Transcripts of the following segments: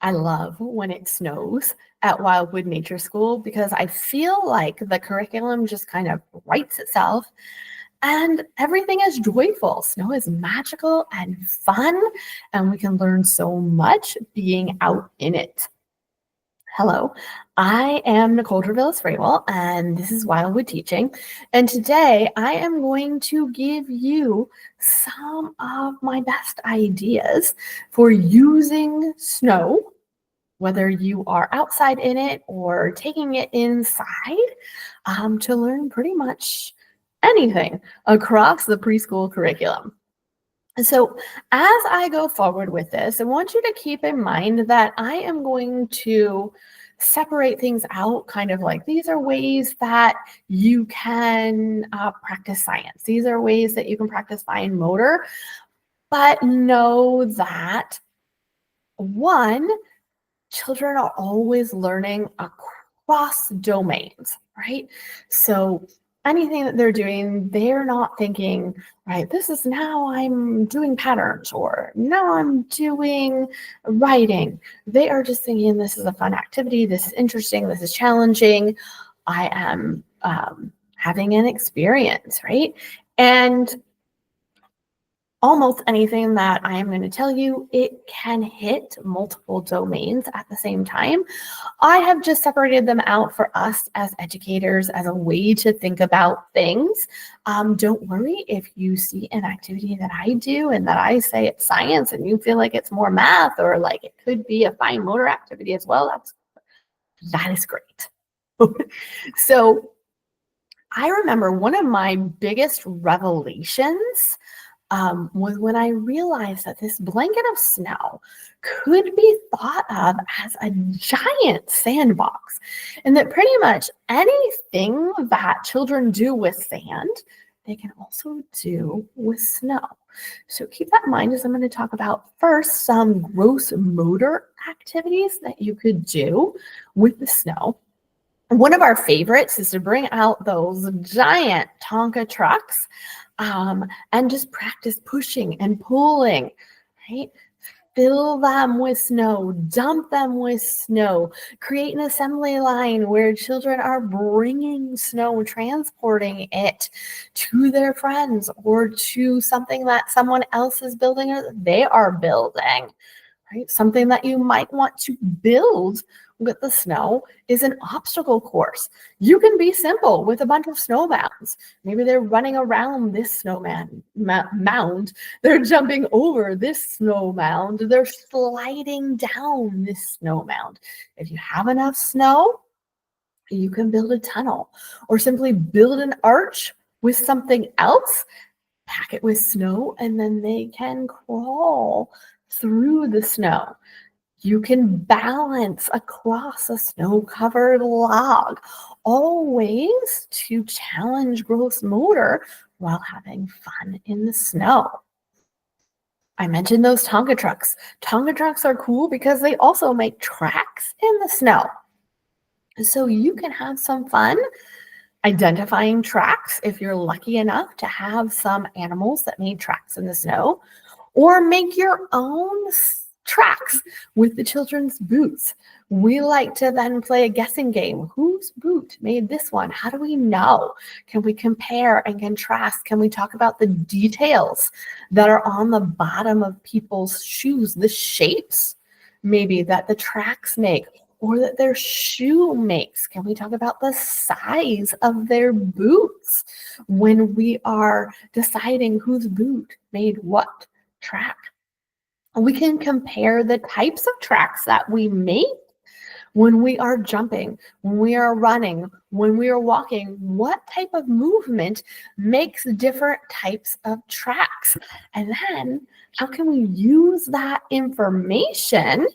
I love when it snows at Wildwood Nature School because I feel like the curriculum just kind of writes itself and everything is joyful. Snow is magical and fun, and we can learn so much being out in it. Hello, I am Nicole Trevillis-Frable, and this is Wildwood Teaching. And today I am going to give you some of my best ideas for using snow, whether you are outside in it or taking it inside, to learn pretty much anything across the preschool curriculum. And so as I go forward with this, I want you to keep in mind that I am going to separate things out, kind of like these are ways that you can practice science. These are ways that you can practice fine motor, but know that one, children are always learning across domains, right? So anything that they're doing, they're not thinking, right, this is now I'm doing patterns or now I'm doing writing. They are just thinking this is a fun activity. This is interesting. This is challenging. I am having an experience, right? And almost anything that I am going to tell you, it can hit multiple domains at the same time. I have just separated them out for us as educators as a way to think about things. Don't worry if you see an activity that I do and that I say it's science and you feel like it's more math or like it could be a fine motor activity as well. That is great. So I remember one of my biggest revelations was when I realized that this blanket of snow could be thought of as a giant sandbox, and that pretty much anything that children do with sand, they can also do with snow. So keep that in mind as I'm going to talk about first some gross motor activities that you could do with the snow. One of our favorites is to bring out those giant Tonka trucks and just practice pushing and pulling, right? Fill them with snow, dump them with snow, create an assembly line where children are bringing snow, transporting it to their friends or to something that someone else is building or that they are building, right? Something that you might want to build with the snow is an obstacle course. You can be simple with a bunch of snow mounds. Maybe they're running around this mound. They're jumping over this snow mound. They're sliding down this snow mound. If you have enough snow, you can build a tunnel or simply build an arch with something else, pack it with snow, and then they can crawl through the snow. You can balance across a snow-covered log, all ways to challenge gross motor while having fun in the snow. I mentioned those Tonka trucks. Tonka trucks are cool because they also make tracks in the snow. So you can have some fun identifying tracks if you're lucky enough to have some animals that made tracks in the snow, or make your own tracks with the children's boots. We like to then play a guessing game. Whose boot made this one? How do we know? Can we compare and contrast? Can we talk about the details that are on the bottom of people's shoes, the shapes maybe that the tracks make or that their shoe makes? Can we talk about the size of their boots when we are deciding whose boot made what track? We can compare the types of tracks that we make when we are jumping, when we are running, when we are walking. What type of movement makes different types of tracks? And then how can we use that information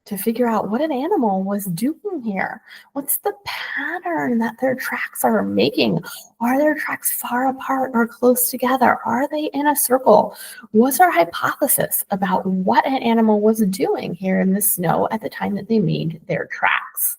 to figure out what an animal was doing here? What's the pattern that their tracks are making? Are their tracks far apart or close together? Are they in a circle? What's our hypothesis about what an animal was doing here in the snow at the time that they made their tracks?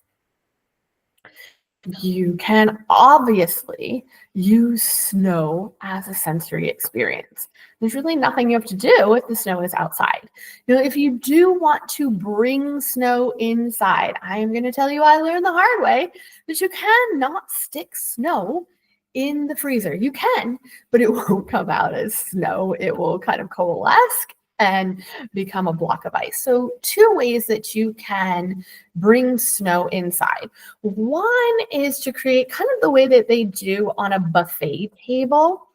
You can obviously use snow as a sensory experience. There's really nothing you have to do if the snow is outside. If you do want to bring snow inside, I am going to tell you I learned the hard way that you cannot stick snow in the freezer. You can, but it won't come out as snow. It will kind of coalesce and become a block of ice. So 2 ways that you can bring snow inside. One is to create kind of the way that they do on a buffet table,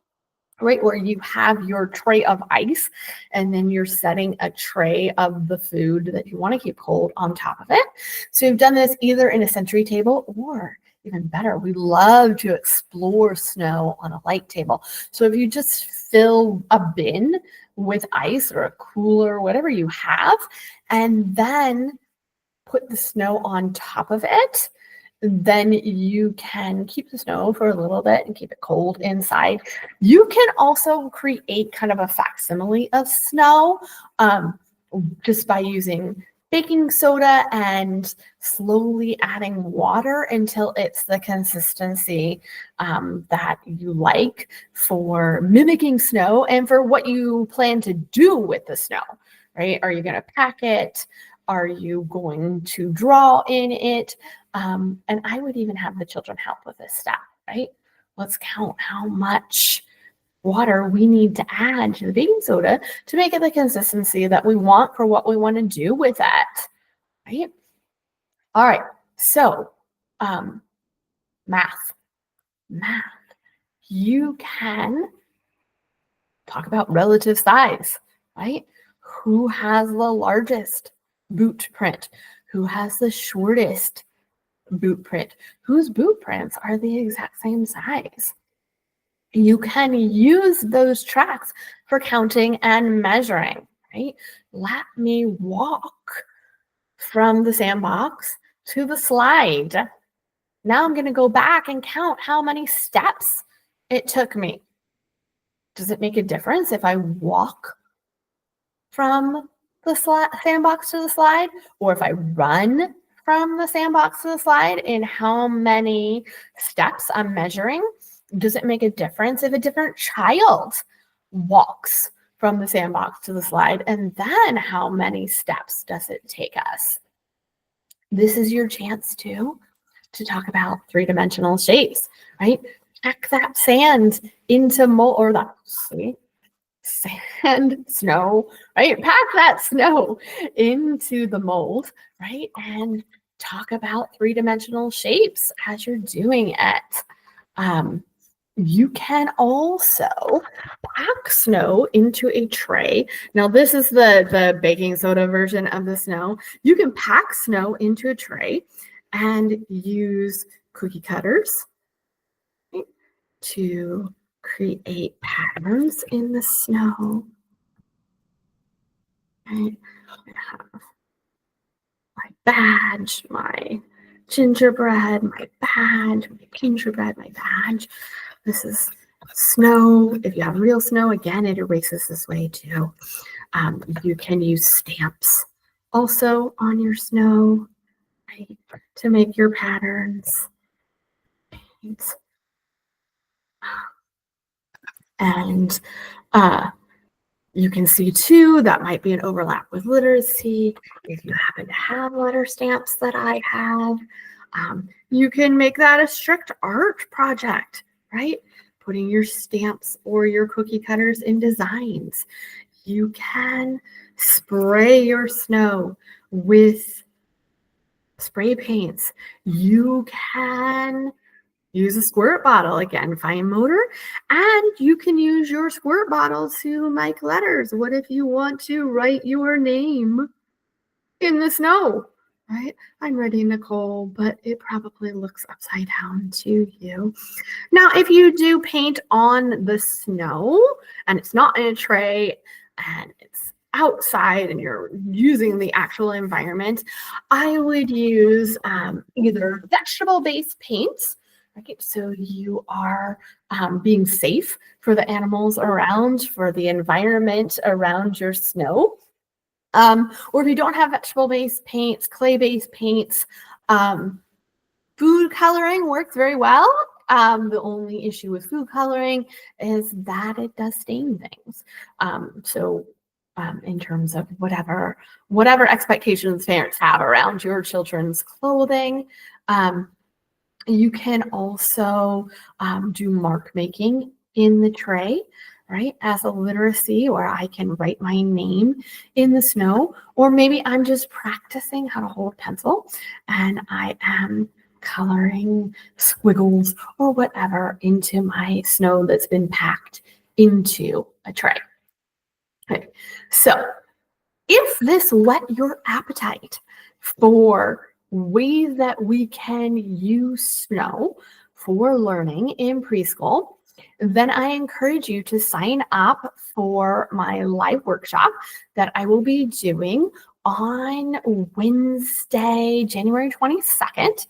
right? Where you have your tray of ice and then you're setting a tray of the food that you want to keep cold on top of it. So you've done this either in a sensory table or even better, we love to explore snow on a light table. So if you just fill a bin with ice or a cooler, whatever you have, and then put the snow on top of it, then you can keep the snow for a little bit and keep it cold inside. You can also create kind of a facsimile of snow just by using baking soda and slowly adding water until it's the consistency that you like for mimicking snow and for what you plan to do with the snow, right? Are you going to pack it? Are you going to draw in it? And I would even have the children help with this stuff, right? Let's count how much water we need to add to the baking soda to make it the consistency that we want for what we want to do with it, right? All right, so math. You can talk about relative size, right? Who has the largest boot print? Who has the shortest boot print? Whose boot prints are the exact same size? You can use those tracks for counting and measuring, right? Let me walk from the sandbox to the slide. Now I'm going to go back and count how many steps it took me. Does it make a difference if I walk from the sandbox to the slide or if I run from the sandbox to the slide in how many steps I'm measuring? Does it make a difference if a different child walks from the sandbox to the slide? And then how many steps does it take us? This is your chance to talk about 3-dimensional shapes, right? Pack that sand into mold, or that sand, snow, right? Pack that snow into the mold, right? And talk about 3-dimensional shapes as you're doing it. You can also pack snow into a tray. Now, this is the baking soda version of the snow. You can pack snow into a tray and use cookie cutters, right, to create patterns in the snow. Right? I have my badge, my gingerbread, my badge, my gingerbread, my badge. This is snow. If you have real snow, again, it erases this way too. You can use stamps also on your snow, right, to make your patterns. Right. And you can see too, that might be an overlap with literacy. If you happen to have letter stamps that I have, you can make that a strict art project, right? Putting your stamps or your cookie cutters in designs. You can spray your snow with spray paints. You can use a squirt bottle, again, fine motor, and you can use your squirt bottle to make letters. What if you want to write your name in the snow, right? I'm writing Nicole, but it probably looks upside down to you. Now, if you do paint on the snow and it's not in a tray and it's outside and you're using the actual environment, I would use either vegetable-based paints. Right? So you are being safe for the animals around, for the environment around your snow. Or if you don't have vegetable-based paints, clay-based paints, Food coloring works very well. The only issue with food coloring is that it does stain things. In terms of whatever expectations parents have around your children's clothing, you can also do mark making in the tray, right? As a literacy, where I can write my name in the snow, or maybe I'm just practicing how to hold a pencil and I am coloring squiggles or whatever into my snow that's been packed into a tray. Okay. So if this whet your appetite for ways that we can use snow for learning in preschool, then I encourage you to sign up for my live workshop that I will be doing on Wednesday, January 22nd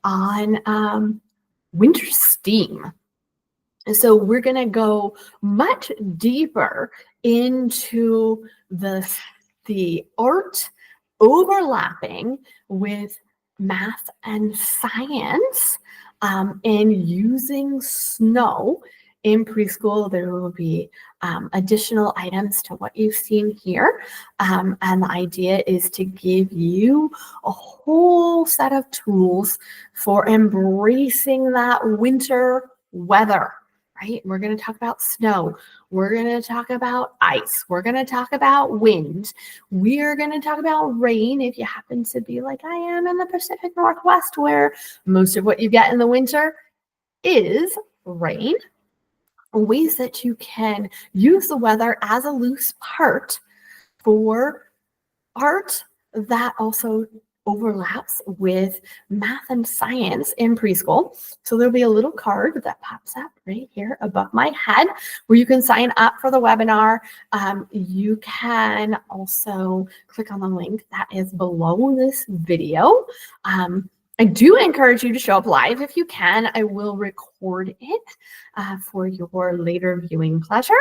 on winter steam. And so we're going to go much deeper into the art overlapping with math and science, and using snow in preschool. There will be additional items to what you've seen here. And the idea is to give you a whole set of tools for embracing that winter weather. Right? We're going to talk about snow. We're going to talk about ice. We're going to talk about wind. We are going to talk about rain if you happen to be like I am in the Pacific Northwest, where most of what you get in the winter is rain. Ways that you can use the weather as a loose part for art that also overlaps with math and science in preschool. So there'll be a little card that pops up right here above my head where you can sign up for the webinar. You can also click on the link that is below this video. I do encourage you to show up live if you can. I will record it for your later viewing pleasure.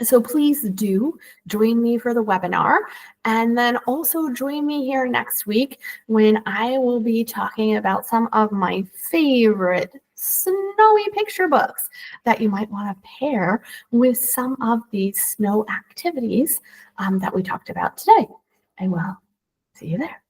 So please do join me for the webinar, and then also join me here next week when I will be talking about some of my favorite snowy picture books that you might want to pair with some of these snow activities that we talked about today. I will see you there.